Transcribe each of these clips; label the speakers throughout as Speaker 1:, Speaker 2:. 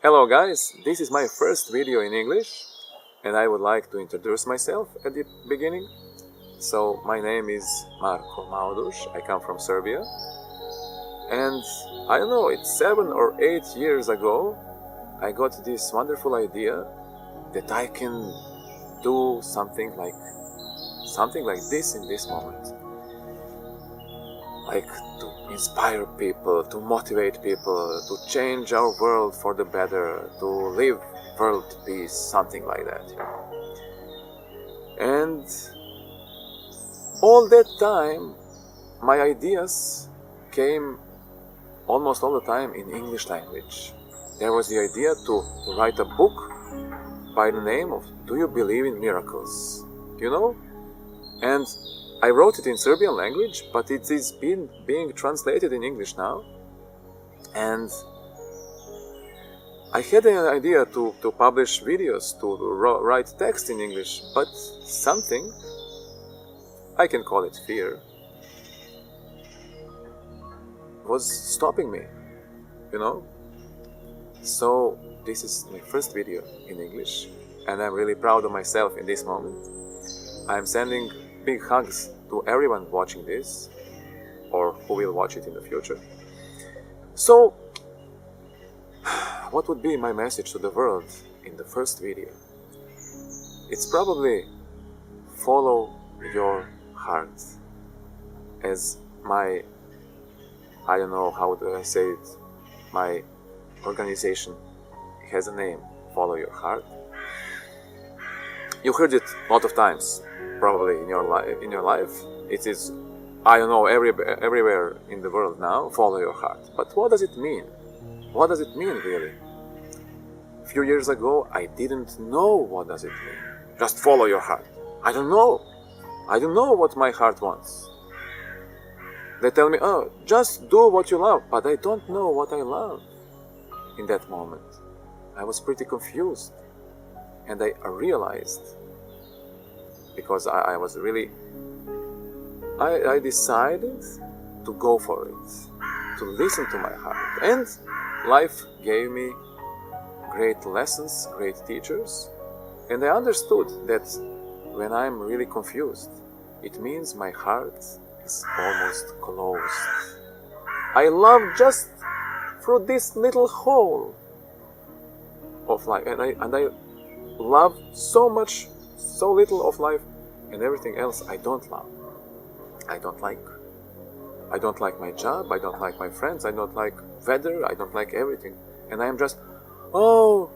Speaker 1: Hello guys, this is my first video in English and I would like to introduce myself at the beginning. So my name is Marko Mauduš, I come from Serbia and I don't know, it's 7 or 8 years ago I got this wonderful idea that I can do something like this in this moment. Like to inspire people, to motivate people, to change our world for the better, to live world peace, something like that. And all that time, my ideas came almost all the time in English language. There was the idea to write a book by the name of Do You Believe in Miracles? You know? And I wrote it in Serbian language, but it is being translated in English now. And I had an idea to publish videos, to write text in English, but something, I can call it fear, was stopping me, you know? So this is my first video in English, and I'm really proud of myself in this moment. I'm sending big hugs to everyone watching this, or who will watch it in the future. So, what would be my message to the world in the first video? It's probably follow your heart. As my, I don't know how do I say it, my organization has a name, Follow Your Heart. You heard it a lot of times, probably in your life. It is, I don't know, everywhere in the world now, follow your heart. But what does it mean? What does it mean really? A few years ago, I didn't know what does it mean. Just follow your heart. I don't know. I don't know what my heart wants. They tell me, oh, just do what you love, but I don't know what I love in that moment. I was pretty confused. And I realized, because I was really, I decided to go for it, to listen to my heart. And life gave me great lessons, great teachers. And I understood that when I'm really confused, it means my heart is almost closed. I love just through this little hole of life. And I love so much, so little of life, and everything else I don't love. I don't like my job, I don't like my friends, I don't like weather, I don't like everything. And I am just, oh,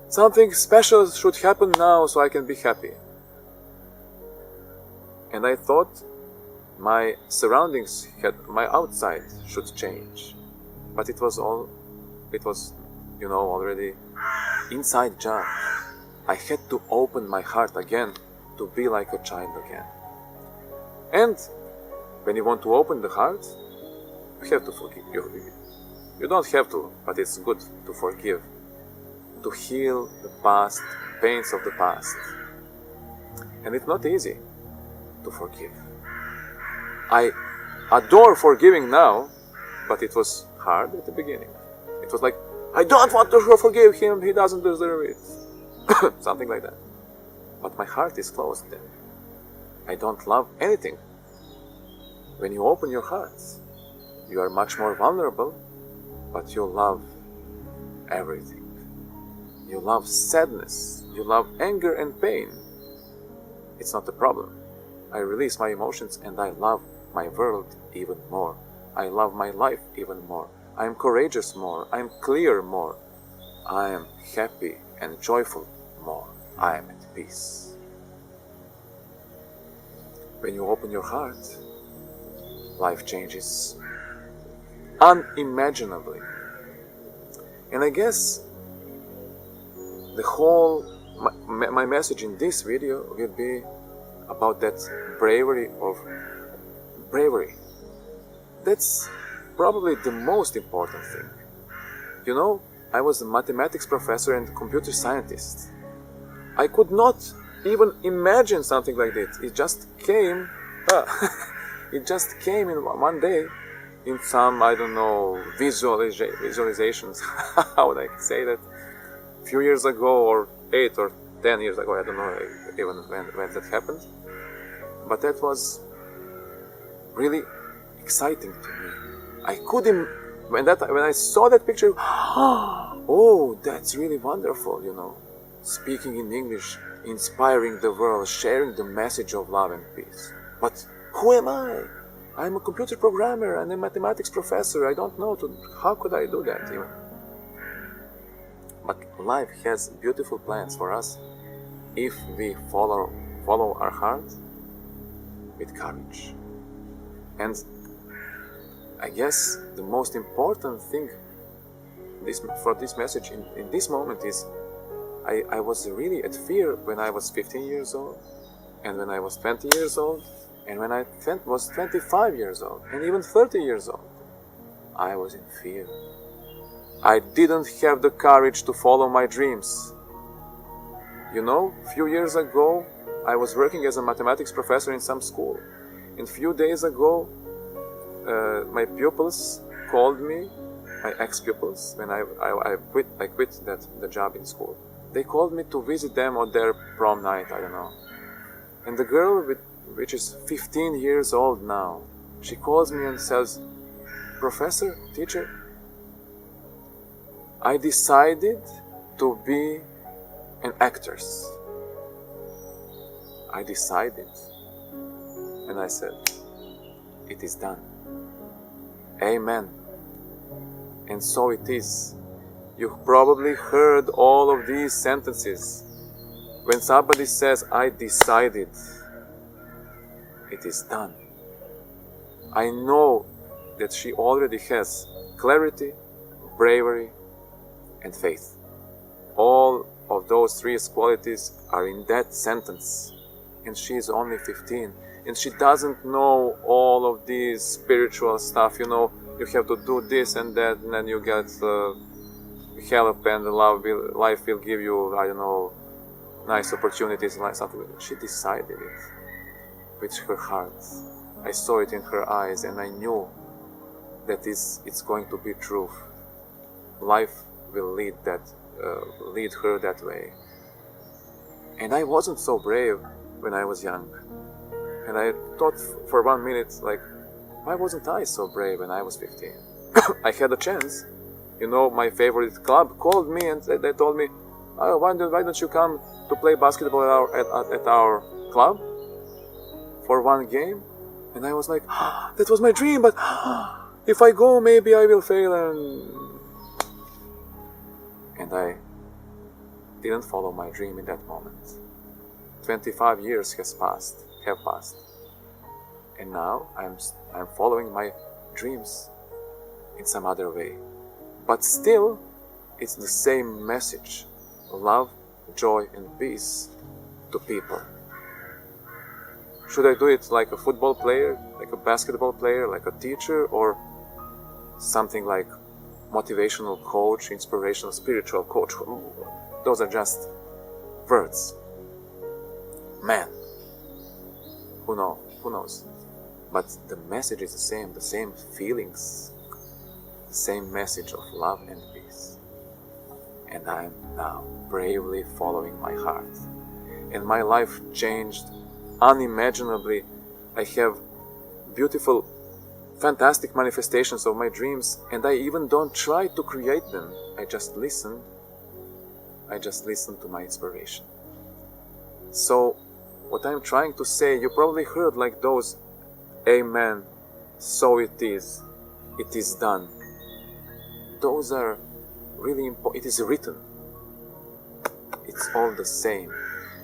Speaker 1: something special should happen now so I can be happy. And I thought my surroundings, my outside should change. But it was, you know, already inside job. I had to open my heart again to be like a child again. And when you want to open the heart, you have to forgive. You don't have to, but it's good to forgive, to heal the past, pains of the past. And it's not easy to forgive. I adore forgiving now, but it was hard at the beginning. It was like, I don't want to forgive him, he doesn't deserve it. Something like that. But my heart is closed then. I don't love anything. When you open your heart, you are much more vulnerable, but you love everything. You love sadness, you love anger and pain. It's not a problem. I release my emotions and I love my world even more. I love my life even more. I am courageous more. I am clear more. I am happy and joyful more. I am at peace. When you open your heart, life changes unimaginably. And I guess the whole, my message in this video will be about that bravery. That's probably the most important thing. You know, I was a mathematics professor and computer scientist. I could not even imagine something like that. It just came, it just came in one day in some, I don't know, visualizations. How would I say that? A few years ago, or 8 or 10 years ago, I don't know even when that happened. But that was really exciting to me. I couldn't, when I saw that picture, oh, that's really wonderful, you know. Speaking in English, inspiring the world, sharing the message of love and peace. But who am I? I'm a computer programmer and a mathematics professor. I don't know, how could I do that even? But life has beautiful plans for us if we follow our heart with courage. And I guess the most important thing for this message in this moment is I was really at fear when I was 15 years old, and when I was 20 years old, and when I was 25 years old, and even 30 years old. I was in fear. I didn't have the courage to follow my dreams. You know, a few years ago, I was working as a mathematics professor in some school. And a few days ago, my pupils called me, my ex-pupils, when I quit the job in school. They called me to visit them on their prom night, I don't know. And the girl, which is 15 years old now, she calls me and says, "Professor, teacher, I decided to be an actress. I decided." And I said, "It is done. Amen." And so it is. You've probably heard all of these sentences. When somebody says, "I decided," it is done. I know that she already has clarity, bravery, and faith. All of those three qualities are in that sentence. And she is only 15. And she doesn't know all of these spiritual stuff. You know, you have to do this and that, and then you get help, and life will give you, I don't know, nice opportunities and something. She decided it with her heart. I saw it in her eyes, and I knew that it's going to be true. Life will lead her that way. And I wasn't so brave when I was young. And I thought for 1 minute, like, why wasn't I so brave when I was 15? I had a chance. You know, my favorite club called me and they told me, "Oh, why don't you come to play basketball at our club for one game?" And I was like, that was my dream, but if I go, maybe I will fail. And I didn't follow my dream in that moment. 25 years have passed. And now I'm following my dreams in some other way. But still, it's the same message: love, joy, and peace to people. Should I do it like a football player, like a basketball player, like a teacher, or something like motivational coach, inspirational, spiritual coach? Those are just words. Man, who knows? But the message is the same feelings, the same message of love and peace. And I'm now bravely following my heart. And my life changed unimaginably. I have beautiful, fantastic manifestations of my dreams, and I even don't try to create them. I just listen to my inspiration. So what I'm trying to say, you probably heard like those, "Amen, so it is done." Those are really important. It is written. It's all the same.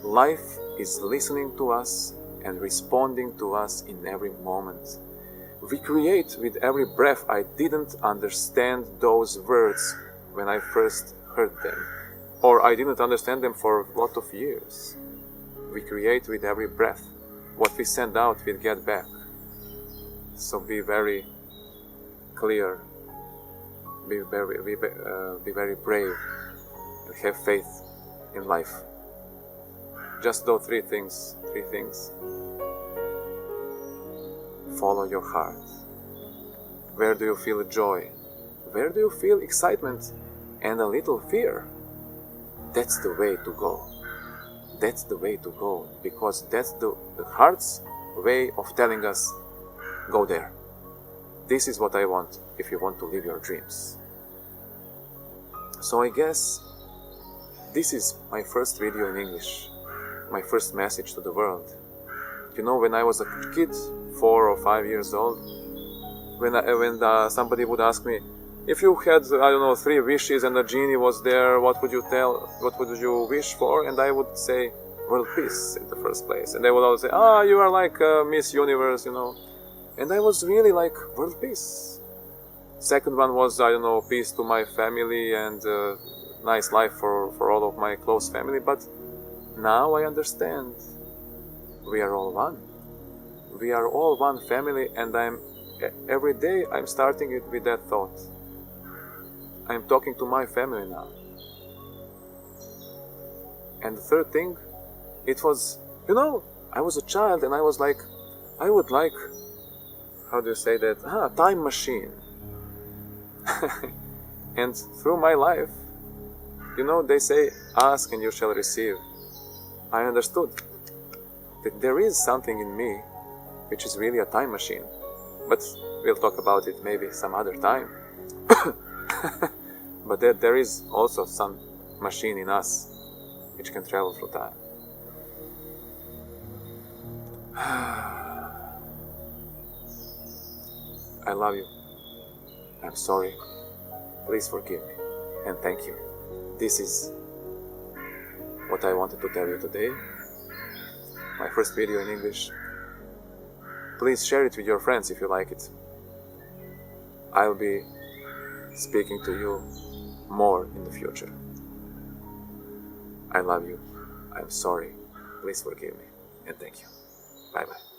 Speaker 1: Life is listening to us and responding to us in every moment. We create with every breath. I didn't understand those words when I first heard them, or I didn't understand them for a lot of years. We create with every breath. What we send out, we get back. So be very clear, be very brave, and have faith in life. Just do three things. Follow your heart. Where do you feel joy? Where do you feel excitement and a little fear? That's the way to go. That's the way to go, because that's the heart's way of telling us, go there. This is what I want if you want to live your dreams. So I guess this is my first video in English, my first message to the world. You know, when I was a kid, 4 or 5 years old, when somebody would ask me, if you had, I don't know, 3 wishes and a genie was there, what would you wish for? And I would say, world peace in the first place. And they would always say, you are like Miss Universe, you know. And I was really like, world peace. Second one was, I don't know, peace to my family and nice life for all of my close family. But now I understand. We are all one. We are all one family, and every day I'm starting it with that thought. I'm talking to my family now. And the third thing, it was, you know, I was a child and I was like, I would like, how do you say that? Time machine. And through my life, you know, they say, ask and you shall receive. I understood that there is something in me which is really a time machine. But we'll talk about it maybe some other time. But there is also some machine in us which can travel through time. I love you. I'm sorry. Please forgive me. And thank you. This is what I wanted to tell you today. My first video in English. Please share it with your friends if you like it. I'll be speaking to you more in the future. I love you. I'm sorry. Please forgive me. And thank you. Bye bye.